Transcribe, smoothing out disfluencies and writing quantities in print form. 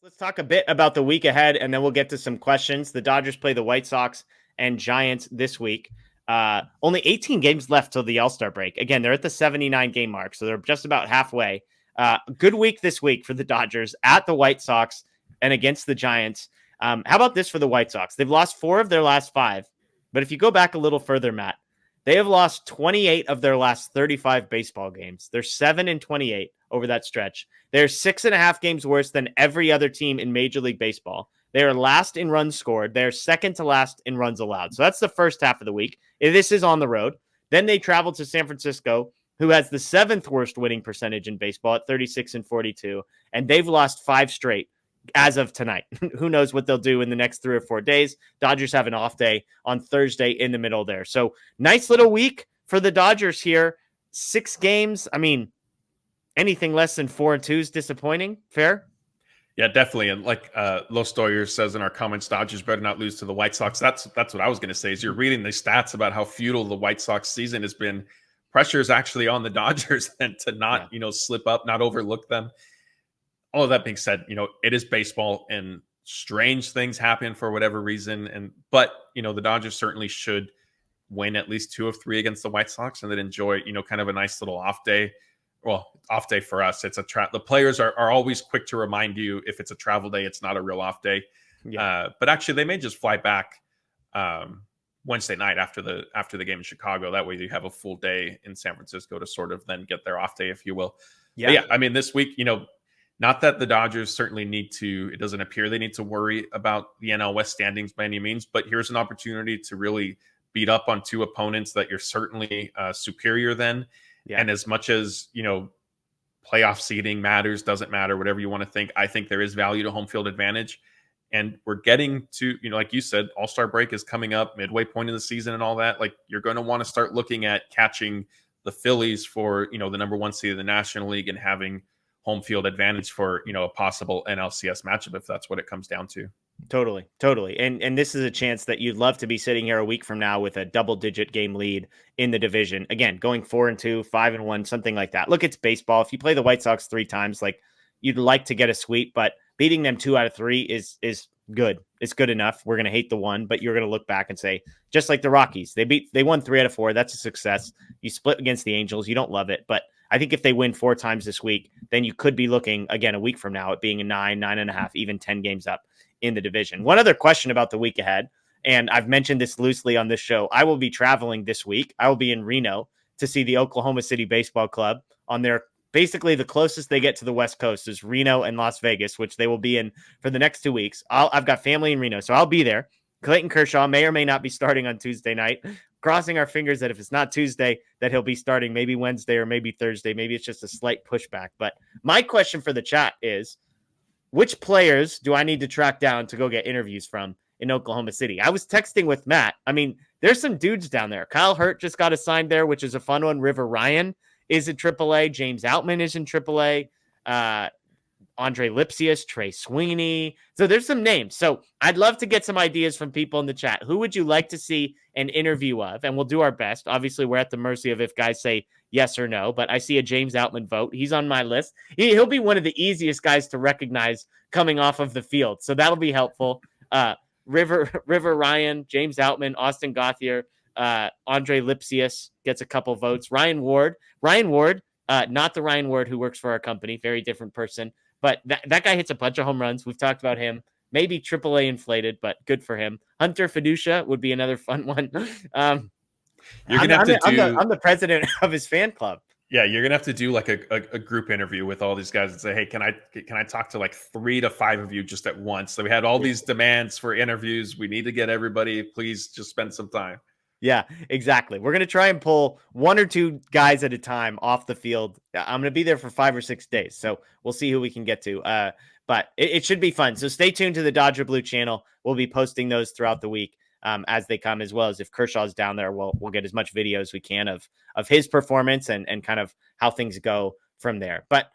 Let's talk a bit about the week ahead, and then we'll get to some questions. The Dodgers play the White Sox and Giants this week. Only 18 games left till the All-Star break. Again, they're at the 79 game mark, so they're just about halfway. Good week this week for the Dodgers at the White Sox and against the Giants. How about this for the White Sox? They've lost 4 of their last 5, but if you go back a little further, Matt, they have lost 28 of their last 35 baseball games. They're 7-28 over that stretch. They're 6.5 games worse than every other team in Major League Baseball. They are last in runs scored. They're second to last in runs allowed. So that's the first half of the week. This is on the road. Then they travel to San Francisco, who has the 7th worst winning percentage in baseball at 36-42. And they've lost 5 straight as of tonight. Who knows what they'll do in the next 3 or 4 days. Dodgers have an off day on Thursday in the middle there. So nice little week for the Dodgers here. 6 games. I mean, anything less than 4-2 is disappointing. Fair? Yeah, definitely. And like Los Doyers says in our comments, Dodgers better not lose to the White Sox. That's what I was going to say. Is you're reading the stats about how futile the White Sox season has been. Pressure is actually on the Dodgers and to not, slip up, not overlook them. All of that being said, it is baseball and strange things happen for whatever reason. But the Dodgers certainly should win at least 2 of 3 against the White Sox and then enjoy, kind of a nice little off day. Well, off day for us. It's the players are always quick to remind you if it's a travel day, it's not a real off day. Yeah. But actually they may just fly back Wednesday night after the game in Chicago. That way you have a full day in San Francisco to sort of then get their off day, if you will. Yeah. I mean, this week, not that the Dodgers certainly it doesn't appear they need to worry about the NL West standings by any means, but here's an opportunity to really beat up on 2 opponents that you're certainly superior than. Yeah. And as much as, playoff seeding matters, doesn't matter, whatever you want to think, I think there is value to home field advantage. And we're getting to, like you said, All-Star break is coming up, midway point of the season and all that. Like, you're going to want to start looking at catching the Phillies for, the number 1 seed of the National League and having home field advantage for, a possible NLCS matchup, if that's what it comes down to. Totally. And this is a chance that you'd love to be sitting here a week from now with a double-digit game lead in the division. Again, going 4-2, 5-1, something like that. Look, it's baseball. If you play the White Sox 3 times, like, you'd like to get a sweep, but beating them 2 out of 3 is good. It's good enough. We're going to hate the 1, but you're going to look back and say, just like the Rockies, they won 3 out of 4. That's a success. You split against the Angels. You don't love it, but I think if they win 4 times this week, then you could be looking again a week from now at being a 9.5, even 10 games up in the division. One other question about the week ahead, and I've mentioned this loosely on this show. I will be traveling this week. I will be in Reno to see the Oklahoma City Baseball Club on their basically the closest they get to the West Coast is Reno and Las Vegas, which they will be in for the next 2 weeks. I've got family in Reno, so I'll be there. Clayton Kershaw may or may not be starting on Tuesday night. Crossing our fingers that if it's not Tuesday, that he'll be starting maybe Wednesday or maybe Thursday. Maybe it's just a slight pushback. But my question for the chat is, which players do I need to track down to go get interviews from in Oklahoma City? I was texting with Matt. I mean, there's some dudes down there. Kyle Hurt just got assigned there, which is a fun one. River Ryan is in AAA. James Outman is in AAA. Andre Lipsius, Trey Sweeney. So there's some names. So I'd love to get some ideas from people in the chat. Who would you like to see an interview of? And we'll do our best. Obviously, we're at the mercy of if guys say yes or no, but I see a James Outman vote. He's on my list. He'll be one of the easiest guys to recognize coming off of the field. So that'll be helpful. River Ryan, James Outman, Austin Gauthier, Andre Lipsius gets a couple votes. Ryan Ward, not the Ryan Ward who works for our company, very different person. But that guy hits a bunch of home runs. We've talked about him. Maybe AAA inflated, but good for him. Hunter Fiducia would be another fun one. I'm the president of his fan club. Yeah, you're gonna have to do like a group interview with all these guys and say, hey, can I talk to like 3 to 5 of you just at once? So we had all these demands for interviews. We need to get everybody. Please just spend some time. Yeah, exactly. We're going to try and pull 1 or 2 guys at a time off the field. I'm going to be there for 5 or 6 days, so we'll see who we can get to. But it should be fun. So stay tuned to the Dodger Blue channel. We'll be posting those throughout the week as they come, as well as if Kershaw's down there, we'll get as much video as we can of his performance and kind of how things go from there. But